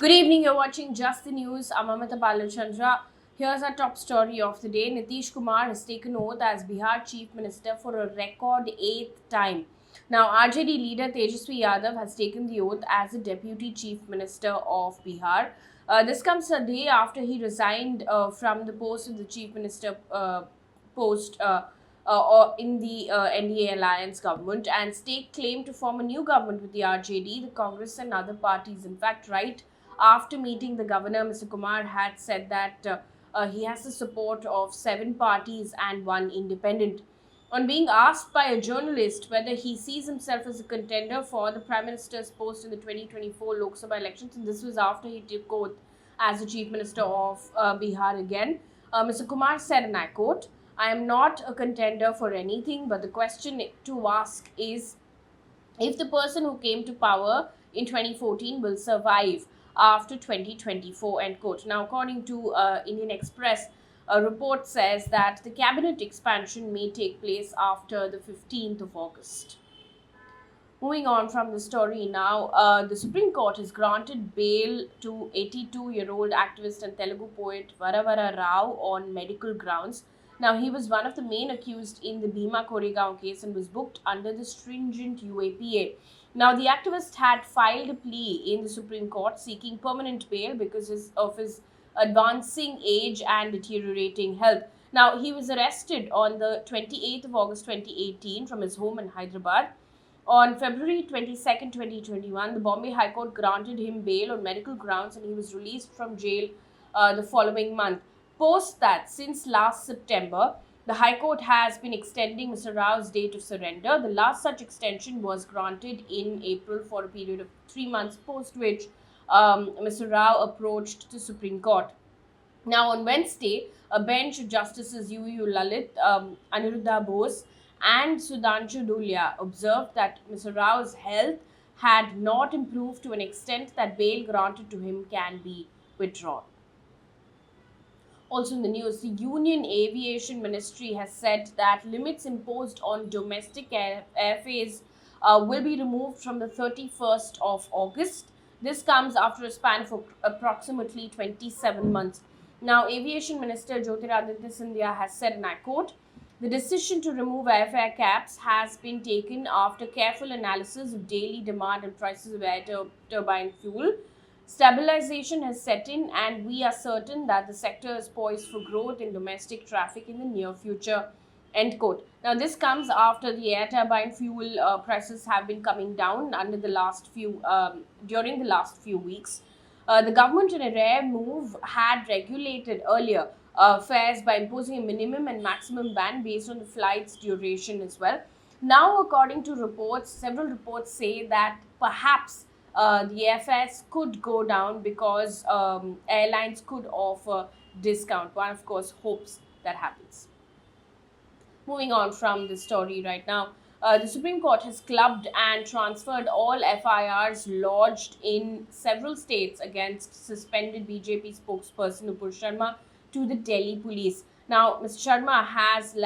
Good evening, you're watching Just the News. I'm Amita Balachandra. Here's our top story of the day. Nitish Kumar has taken oath as Bihar Chief Minister for a record eighth time. Now, RJD leader Tejaswi Yadav has taken the oath as the Deputy Chief Minister of Bihar. This comes a day after he resigned from the post of the Chief Minister post or in the NDA alliance government and stake claim to form a new government with the RJD, the Congress, and other parties. In fact, right after meeting the governor, Mr. Kumar had said that he has the support of seven parties and one independent. On being asked by a journalist whether he sees himself as a contender for the Prime Minister's post in the 2024 Lok Sabha elections, and this was after he took oath as the Chief Minister of Bihar again, Mr. Kumar said, and I quote, I am not a contender for anything, but the question to ask is if the person who came to power in 2014 will survive after 2024, end quote. Now, according to Indian Express, a report says that the cabinet expansion may take place after the 15th of August. Moving on from the story now, the Supreme Court has granted bail to 82-year-old activist and Telugu poet Varavara Rao on medical grounds. Now, he was one of the main accused in the Bhima Koregaon case and was booked under the stringent UAPA. Now, the activist had filed a plea in the Supreme Court seeking permanent bail because of his advancing age and deteriorating health. Now, he was arrested on the 28th of August 2018 from his home in Hyderabad. On February 22nd, 2021, the Bombay High Court granted him bail on medical grounds and he was released from jail the following month. Post that, since last September, the High Court has been extending Mr. Rao's date of surrender. The last such extension was granted in April for a period of 3 months, post which Mr. Rao approached the Supreme Court. Now, on Wednesday, a bench of Justices UU Lalit, Aniruddha Bose, and Sudhanshu Dhulia observed that Mr. Rao's health had not improved to an extent that bail granted to him can be withdrawn. Also in the news, the Union Aviation Ministry has said that limits imposed on domestic airfares will be removed from the 31st of August. This comes after a span of approximately 27 months. Now, Aviation Minister Jyotiraditya Scindia has said, and I quote, the decision to remove airfare caps has been taken after careful analysis of daily demand and prices of air turbine fuel. Stabilization has set in, and we are certain that the sector is poised for growth in domestic traffic in the near future. End quote. Now, this comes after the air turbine fuel prices have been coming down during the last few weeks. The government, in a rare move, had regulated earlier fares by imposing a minimum and maximum ban based on the flight's duration as well. Now, according to reports, several reports say that perhaps the airfares could go down because airlines could offer discount. One, of course, hopes that happens. Moving on from the story right now, the Supreme Court has clubbed and transferred all FIRs lodged in several states against suspended BJP spokesperson Nupur Sharma to the Delhi police. Now, Mr. Sharma has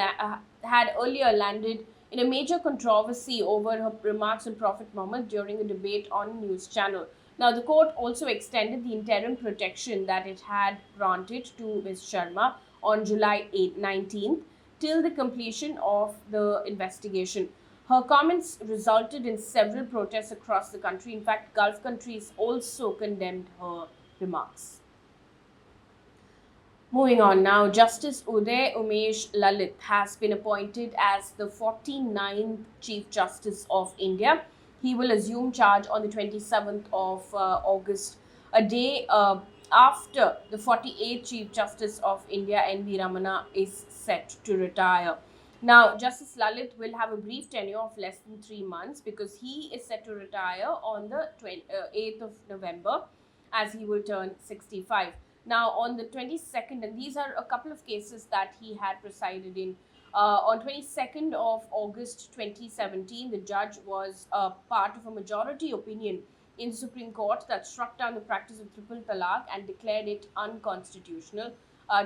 had earlier landed in a major controversy over her remarks on Prophet Muhammad during a debate on a news channel. Now, the court also extended the interim protection that it had granted to Ms. Sharma on July 19th till the completion of the investigation. Her comments resulted in several protests across the country. In fact, Gulf countries also condemned her remarks. Moving on now, Justice Uday Umesh Lalit has been appointed as the 49th Chief Justice of India. He will assume charge on the 27th of August, a day after the 48th Chief Justice of India, N.V. Ramana, is set to retire. Now, Justice Lalit will have a brief tenure of less than 3 months because he is set to retire on the 8th of November as he will turn 65. Now, on the 22nd, and these are a couple of cases that he had presided in. On 22nd of August 2017, the judge was part of a majority opinion in the Supreme Court that struck down the practice of triple talaq and declared it unconstitutional.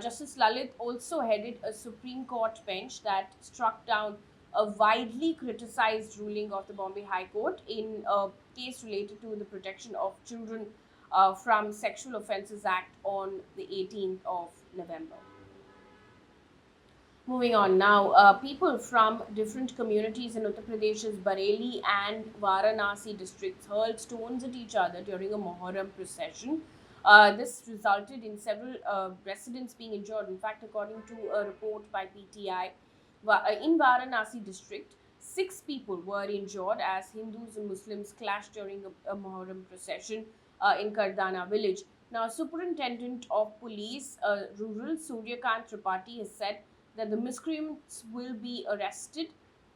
Justice Lalit also headed a Supreme Court bench that struck down a widely criticized ruling of the Bombay High Court in a case related to the protection of children from Sexual Offences Act on the 18th of November. Moving on now, people from different communities in Uttar Pradesh's Bareilly and Varanasi districts hurled stones at each other during a Muharram procession. This resulted in several residents being injured. In fact, according to a report by PTI, in Varanasi district, 6 people were injured as Hindus and Muslims clashed during a Muharram procession in Kardana village. Now, Superintendent of Police Rural Suryakant Tripathi has said that the miscreants will be arrested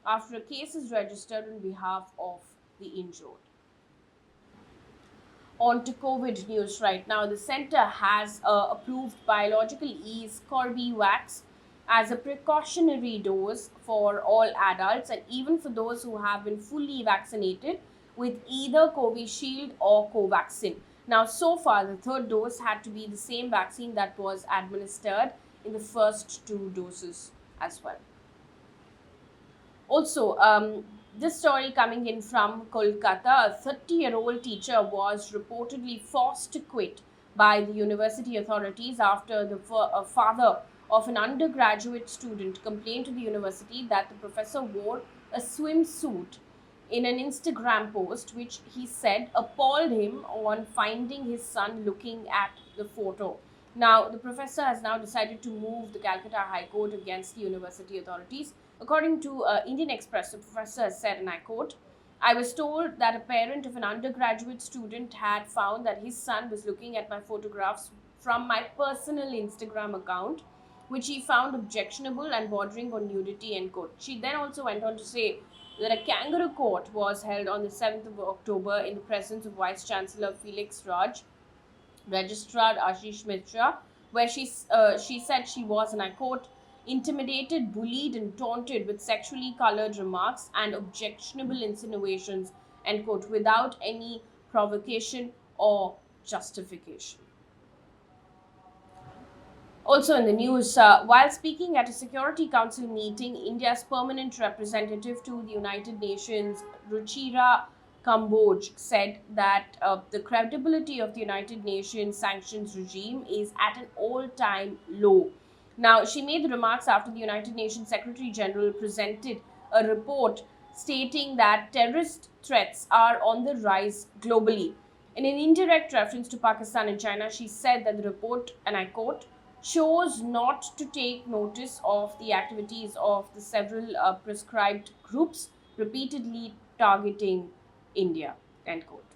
after a case is registered on behalf of the injured. On to COVID news right now. The center has approved biological E's Corbevax as a precautionary dose for all adults and even for those who have been fully vaccinated with either Covishield or Covaxin. Now, so far, the third dose had to be the same vaccine that was administered in the first 2 doses as well. Also, this story coming in from Kolkata, a 30-year-old teacher was reportedly forced to quit by the university authorities after the father of an undergraduate student complained to the university that the professor wore a swimsuit in an Instagram post, which he said appalled him on finding his son looking at the photo. Now, the professor has now decided to move the Calcutta High Court against the university authorities. According to Indian Express, the professor said, and I quote, "I was told that a parent of an undergraduate student had found that his son was looking at my photographs from my personal Instagram account, which he found objectionable and bordering on nudity," end quote. She then also went on to say that a kangaroo court was held on the 7th of October in the presence of Vice Chancellor Felix Raj, Registrar Ashish Mitra, where she said she was, and I quote, "intimidated, bullied, and taunted with sexually colored remarks and objectionable insinuations," end quote, without any provocation or justification. Also in the news, while speaking at a Security Council meeting, India's permanent representative to the United Nations, Ruchira Kamboj, said that the credibility of the United Nations sanctions regime is at an all-time low. Now, she made the remarks after the United Nations Secretary General presented a report stating that terrorist threats are on the rise globally. In an indirect reference to Pakistan and China, she said that the report, and I quote, "chose not to take notice of the activities of the several prescribed groups repeatedly targeting India," end quote.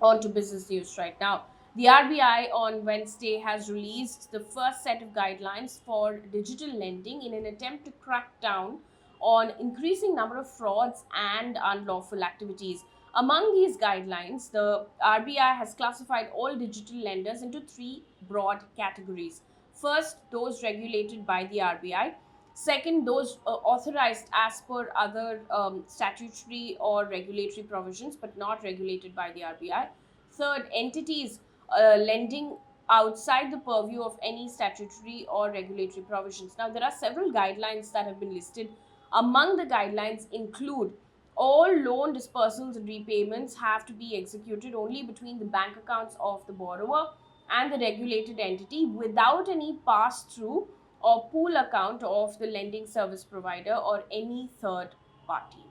On to business news right now. The RBI on Wednesday has released the first set of guidelines for digital lending in an attempt to crack down on increasing number of frauds and unlawful activities. Among these guidelines, the RBI has classified all digital lenders into 3 broad categories. First, those regulated by the RBI. Second, those authorized as per other statutory or regulatory provisions but not regulated by the RBI. Third, entities lending outside the purview of any statutory or regulatory provisions. Now, there are several guidelines that have been listed. Among the guidelines include all loan dispersals and repayments have to be executed only between the bank accounts of the borrower and the regulated entity without any pass-through or pool account of the lending service provider or any third party.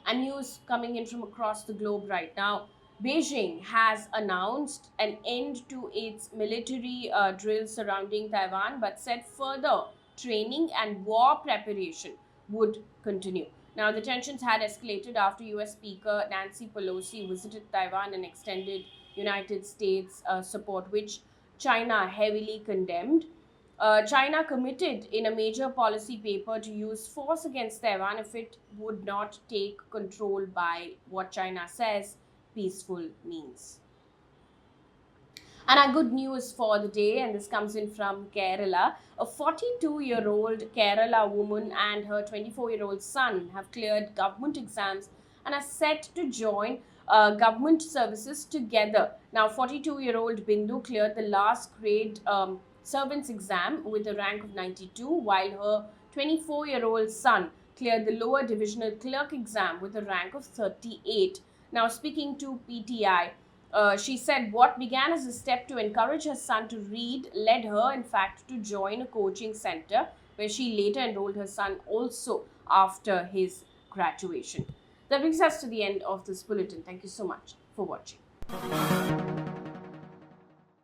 And news coming in from across the globe right now. Beijing has announced an end to its military drills surrounding Taiwan, but said further training and war preparation would continue. Now, the tensions had escalated after US Speaker Nancy Pelosi visited Taiwan and extended United States support, which China heavily condemned. China committed in a major policy paper to use force against Taiwan if it would not take control by what China says peaceful means. And our good news for the day, and this comes in from Kerala. A 42-year-old Kerala woman and her 24-year-old son have cleared government exams and are set to join government services together. Now, 42-year-old Bindu cleared the last grade servants exam with a rank of 92, while her 24-year-old son cleared the lower divisional clerk exam with a rank of 38. Now, speaking to PTI, She said what began as a step to encourage her son to read led her, in fact, to join a coaching center where she later enrolled her son also after his graduation. That brings us to the end of this bulletin. Thank you so much for watching.